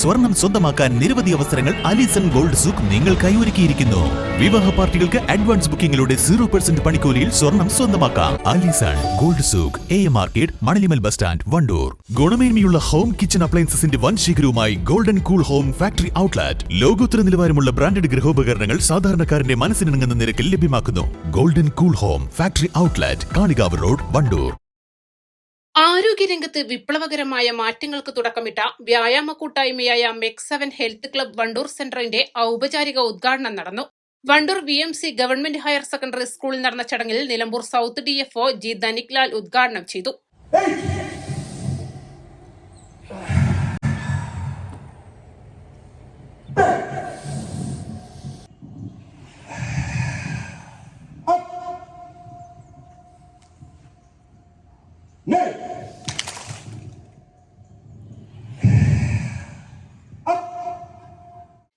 സ്വർണം സ്വന്തമാക്കാൻ നിരവധി അവസരങ്ങൾ അലിസൺ ഗോൾഡ് സൂക്ക് നിങ്ങൾക്കായി ഒരുക്കിയിരിക്കുന്നു. വിവാഹ പാർട്ടികൾക്ക് അഡ്വാൻസ് ബുക്കിംഗിലൂടെ 0% പണിക്കൂലിയിൽ സ്വർണം സ്വന്തമാക്കാം. Alison gold souk, AM market, Manalimal bus stand, Wandoor. ഗുണമേന്മയുള്ള ഹോം കിച്ചൺ അപ്ലയൻസസിന്റെ വൻ ശേഖരവുമായി golden cool home factory outlet. ലോകോത്തര നിലവാരമുള്ള ബ്രാൻഡഡ് ഗൃഹോപകരണങ്ങൾ സാധാരണക്കാരന്റെ മനസ്സിനിണങ്ങുന്ന നിരക്കിൽ ലഭ്യമാക്കുന്നു. Golden cool home factory outlet, Kalikavu road, Wandoor. ആരോഗ്യരംഗത്ത് വിപ്ലവകരമായ മാറ്റങ്ങൾക്ക് തുടക്കമിട്ട വ്യായാമ കൂട്ടായ്മയായ MEC7 ഹെൽത്ത് ക്ലബ് വണ്ടൂർ സെന്ററിന്റെ ഔപചാരിക ഉദ്ഘാടനം നടന്നു. Wandoor VMC government higher secondary സ്കൂളിൽ നടന്ന ചടങ്ങിൽ Nilambur south DFO G Dhanik Lal ഉദ്ഘാടനം ചെയ്തു.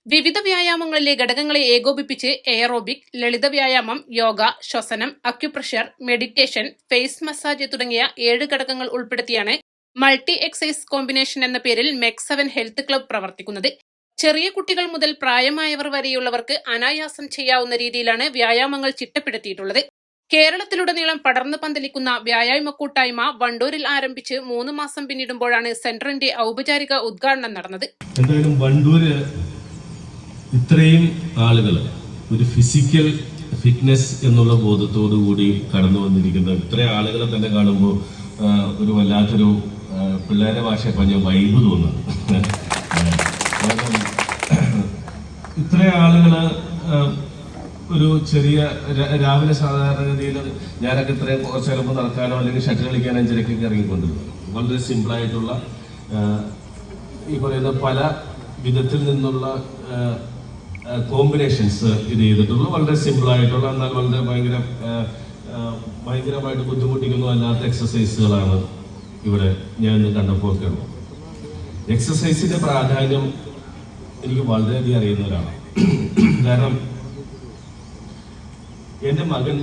വിവിധ വ്യായാമങ്ങളിലെ ഘടകങ്ങളെ ഏകോപിപ്പിച്ച് എയറോബിക്, ലളിത വ്യായാമം, യോഗ, ശ്വസനം, അക്യുപ്രഷർ, മെഡിറ്റേഷൻ, ഫേസ് മസാജ് തുടങ്ങിയ 7 ഘടകങ്ങൾ ഉൾപ്പെടുത്തിയാണ് മൾട്ടി എക്സൈസ് കോമ്പിനേഷൻ എന്ന പേരിൽ MEC7 ഹെൽത്ത് ക്ലബ് പ്രവർത്തിക്കുന്നത്. ചെറിയ കുട്ടികൾ മുതൽ പ്രായമായവർ വരെയുള്ളവർക്ക് അനായാസം ചെയ്യാവുന്ന രീതിയിലാണ് വ്യായാമങ്ങൾ ചിട്ടപ്പെടുത്തിയിട്ടുള്ളത്. കേരളത്തിലുടനീളം പടർന്നു പന്തലിക്കുന്ന വ്യായാമ കൂട്ടായ്മ വണ്ടൂരിൽ ആരംഭിച്ച് 3 മാസം പിന്നിടുമ്പോഴാണ് സെന്ററിന്റെ ഔപചാരിക ഉദ്ഘാടനം നടന്നത്. എന്തായാലും വണ്ടൂര് ഇത്രയും ആളുകൾ ഒരു ഫിസിക്കൽ ഫിറ്റ്നസ് എന്നുള്ള ബോധത്തോടു കൂടി കടന്നു വന്നിരിക്കുന്ന ഇത്രയും ആളുകളെ തന്നെ കാണുമ്പോൾ ഒരു വല്ലാത്തൊരു പിള്ളേരെ ഭാഷ പറഞ്ഞ വൈബ് തോന്നുന്നു. ഇത്രയും ആളുകള് ഒരു ചെറിയ രാവിലെ സാധാരണഗതിയിൽ ഞാനൊക്കെ ഇത്രയും കുറച്ച് ചിലപ്പോൾ നടക്കാനോ അല്ലെങ്കിൽ ഷട്ടിൽ കളിക്കാനോ ചിലക്കൊക്കെ ഇറങ്ങിക്കൊണ്ടിരുന്നു. വളരെ സിമ്പിളായിട്ടുള്ള ഈ പറയുന്ന പല വിധത്തിൽ നിന്നുള്ള കോമ്പിനേഷൻസ് ഇത് ചെയ്തിട്ടുള്ള വളരെ സിമ്പിളായിട്ടുള്ള എന്നാൽ വളരെ ഭയങ്കരമായിട്ട് ബുദ്ധിമുട്ടിക്കുന്നു അല്ലാത്ത എക്സസൈസുകളാണ് ഇവിടെ ഞാൻ ഇന്ന് കണ്ടപ്പോൾ കേട്ടു. എക്സസൈസിന്റെ പ്രാധാന്യം എനിക്ക് വളരെയധികം അറിയുന്ന ഒരാളാണ്. കാരണം എൻ്റെ മകൻ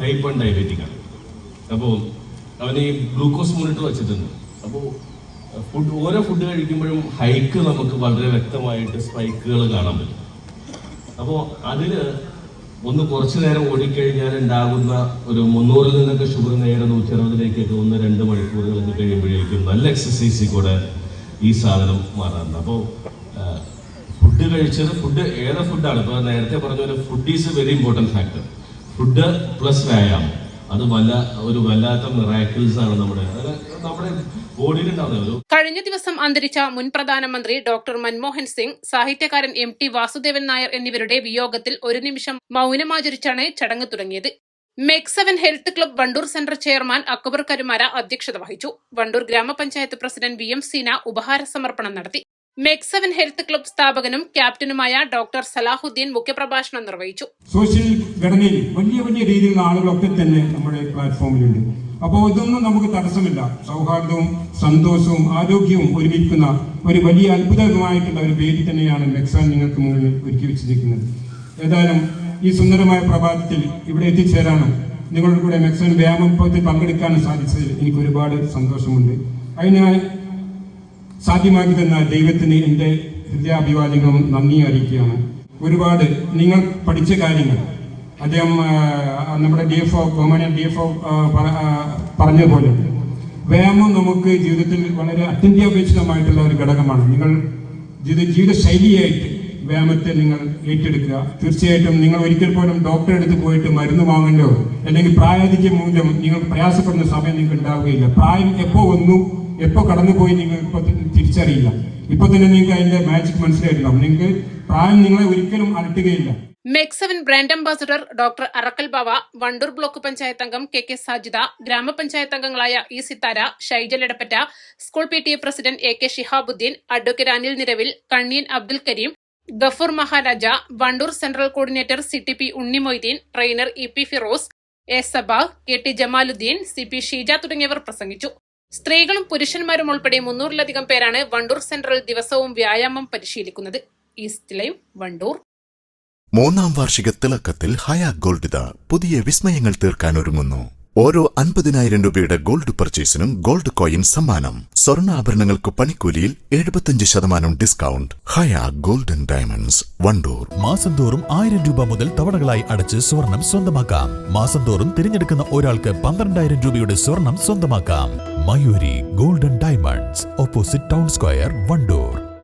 ടൈപ്പ് 1 ഡയബറ്റിക്കാണ്. അപ്പോൾ അവന് ഈ ഗ്ലൂക്കോസ് മോണിറ്റർ വെച്ചിട്ടുണ്ട്. അപ്പോൾ ഓരോ ഫുഡ് കഴിക്കുമ്പോഴും ഹൈക്ക് നമുക്ക് വളരെ വ്യക്തമായിട്ട് സ്പൈക്കുകൾ കാണാൻ പറ്റും. അപ്പോൾ അതിന് ഒന്ന് കുറച്ചു നേരം ഓടിക്കഴിഞ്ഞാൽ ഉണ്ടാകുന്ന ഒരു 300-ൽ നിന്നൊക്കെ ഷുഗർ നേരെ 160-ലേക്കൊക്കെ 1-2 മണിക്കൂറുകളൊക്കെ കഴിയുമ്പോഴേക്കും നല്ല എക്സസൈസിൽ കൂടെ ഈ സാധനം മാറാറുണ്ട്. അപ്പോൾ ഫുഡ് കഴിച്ചത് ഏത് ഫുഡാണ് ഇപ്പോൾ നേരത്തെ പറഞ്ഞ പോലെ food is A very important factor. Food plus വ്യായാമം അത് വല്ലാത്ത മിറാക്കിൾസ് ആണ് നമ്മുടെ ബോഡിയിൽ ഉണ്ടാവുന്നത്. കഴിഞ്ഞ ദിവസം അന്തരിച്ച മുൻ പ്രധാനമന്ത്രി ഡോക്ടർ മൻമോഹൻ സിംഗ്, സാഹിത്യകാരൻ MT വാസുദേവൻ നായർ എന്നിവരുടെ വിയോഗത്തിൽ ഒരു നിമിഷം മൗനമാചരിച്ചാണ് ചടങ്ങ് തുടങ്ങിയത്. MEC7 health club Wandoor centre chairman Akbar Karumara അധ്യക്ഷത വഹിച്ചു. വണ്ടൂർ ഗ്രാമപഞ്ചായത്ത് പ്രസിഡന്റ് VM സീന ഉപഹാര സമർപ്പണം നടത്തി. MEC7 ഹെൽത്ത് ക്ലബ് സ്ഥാപകനും ക്യാപ്റ്റനുമായ ഡോക്ടർ സലാഹുദ്ദീൻ മുഖ്യപ്രഭാഷണം നിർവഹിച്ചു. സോഷ്യൽ ഘടനയിൽ വലിയ രീതിയിലുള്ള ആളുകളൊക്കെ തന്നെ നമ്മുടെ പ്ലാറ്റ്ഫോമിലുണ്ട്. അപ്പോൾ ഇതൊന്നും നമുക്ക് തടസ്സമില്ല. സൗഹാർദ്ദവും സന്തോഷവും ആരോഗ്യവും ഒരുമിക്കുന്ന ഒരു വലിയ അത്ഭുതമായിട്ടുള്ള ഒരു വേദി തന്നെയാണ് MEC7 നിങ്ങൾക്ക് മുന്നിൽ ഒരുക്കി വെച്ചിരിക്കുന്നത്. ഏതായാലും ഈ സുന്ദരമായ പ്രഭാതത്തിൽ ഇവിടെ എത്തിച്ചേരാനും നിങ്ങളുടെ കൂടെ MEC7 വ്യായാമത്തിൽ പങ്കെടുക്കാനും സാധിച്ചതിൽ എനിക്ക് ഒരുപാട് സന്തോഷമുണ്ട്. അതിനായി സാധ്യമാക്കി തന്ന ദൈവത്തിന് എൻ്റെ ഹൃദയാഭിവാദ്യങ്ങളും നന്ദി അറിയിക്കുകയാണ്. ഒരുപാട് നിങ്ങൾ പഠിച്ച കാര്യങ്ങൾ അദ്ദേഹം നമ്മുടെ ബഹുമാന്യ DFO പറഞ്ഞതുപോലെ വ്യായാമം നമുക്ക് ജീവിതത്തിൽ വളരെ അത്യന്താപേക്ഷിതമായിട്ടുള്ള ഒരു ഘടകമാണ്. നിങ്ങൾ ജീവിത ശൈലിയായിട്ട് വ്യായാമത്തെ നിങ്ങൾ ഏറ്റെടുക്കുക. തീർച്ചയായിട്ടും നിങ്ങൾ ഒരിക്കൽ പോലും ഡോക്ടറെ അടുത്ത് പോയിട്ട് മരുന്ന് വാങ്ങണ്ടോ അല്ലെങ്കിൽ പ്രായാധിക്യം മൂലം നിങ്ങൾ പ്രയാസപ്പെടുന്ന സമയം നിങ്ങൾക്ക് ഉണ്ടാവുകയില്ല. പ്രായം എപ്പോ വന്നു എപ്പോ കടന്നുപോയി നിങ്ങൾ ഇപ്പൊ തിരിച്ചറിയില്ല. ഇപ്പൊ തന്നെ നിങ്ങൾക്ക് അതിന്റെ മാജിക് മനസ്സിലായിട്ടുണ്ടാവും. നിങ്ങൾക്ക് പ്രായം നിങ്ങളെ ഒരിക്കലും അലട്ടുകയില്ല. MEC7 brand ambassador doctor Arakkal Bava, Wandoor block panchayat അംഗം KK സാജിദ, ഗ്രാമപഞ്ചായത്ത് അംഗങ്ങളായ E Sithara, Shaijal Edappatta, school PTA president AK Shihabuddin, advocate Anil Niravil, Kanniyan Abdul Kareem, Gafoor Maharaja, Wandoor central coordinator CTP Unni Moideen, trainer EP Firoz, A Sabah, KT Jamaluddin, CP Sheeja തുടങ്ങിയവർ പ്രസംഗിച്ചു. സ്ത്രീകളും പുരുഷന്മാരും ഉൾപ്പെടെ 300-ലധികം പേരാണ് വണ്ടൂർ സെന്ററിൽ ദിവസവും വ്യായാമം പരിശീലിക്കുന്നത്. East live, Wandoor. 3ാം വാർഷിക തിളക്കത്തിൽ ഹയ ഗോൾഡ് പുതിയ വിസ്മയങ്ങൾ തീർക്കാൻ ഒരുങ്ങുന്നു. ഓരോ 50,000 രൂപയുടെ ഗോൾഡ് പർച്ചേസിനും ഗോൾഡ് കോയിൻ സമ്മാനം. സ്വർണ്ണാഭരണങ്ങൾക്ക് പണിക്കൂലിയിൽ 75% ഡിസ്കൗണ്ട്. ഹയ ഗോൾഡൻ ഡയമണ്ട്സ്, വണ്ടൂർ. മാസം തോറും 1000 രൂപ മുതൽ തവണകളായി അടച്ച് സ്വർണം സ്വന്തമാക്കാം. മാസം തോറും തിരഞ്ഞെടുക്കുന്ന ഒരാൾക്ക് 12,000 രൂപയുടെ സ്വർണം സ്വന്തമാക്കാം. Mayuri golden diamonds, opposite town square, Wandoor.